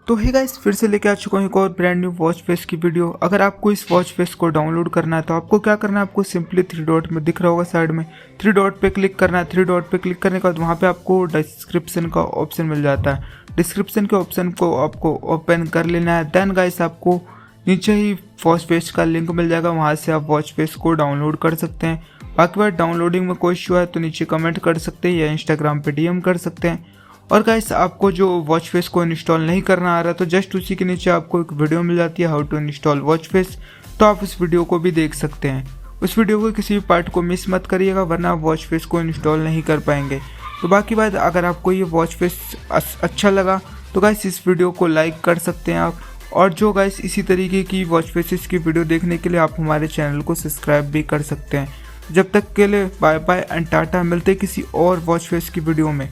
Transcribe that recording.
तो hey guys, फिर से लेके आ चुका हूँ एक और ब्रांड न्यू वॉच फेस की वीडियो। अगर आपको इस वॉच फेस को डाउनलोड करना है तो आपको क्या करना है, आपको सिंपली 3 डॉट में दिख रहा होगा साइड में, 3 डॉट पे क्लिक करना है। 3 डॉट पे क्लिक करने के बाद वहाँ पे आपको डिस्क्रिप्शन का ऑप्शन मिल जाता है। डिस्क्रिप्शन के ऑप्शन को आपको ओपन कर लेना है। देन गाइस आपको नीचे ही वॉच फेस का लिंक मिल जाएगा, वहाँ से आप वॉच फेस को डाउनलोड कर सकते हैं। बाकी बात डाउनलोडिंग में कोई इशू है तो नीचे कमेंट कर सकते हैं या इंस्टाग्राम पे डीएम कर सकते हैं। और गाइस आपको जो वॉच फेस को इंस्टॉल नहीं करना आ रहा तो जस्ट उसी के नीचे आपको एक वीडियो मिल जाती है how to install watch face, तो आप उस वीडियो को भी देख सकते हैं। उस वीडियो को किसी भी पार्ट को मिस मत करिएगा वरना आप वॉच फेस को इंस्टॉल नहीं कर पाएंगे। तो बाकी बात, अगर आपको ये वॉच फेस अच्छा लगा तो गाइस इस वीडियो को लाइक कर सकते हैं आप। और जो गाइस इसी तरीके की वॉच फेसेस की वीडियो देखने के लिए आप हमारे चैनल को सब्सक्राइब भी कर सकते हैं। जब तक के लिए बाय बाय एंड टाटा, मिलते किसी और वॉच फेस की वीडियो में।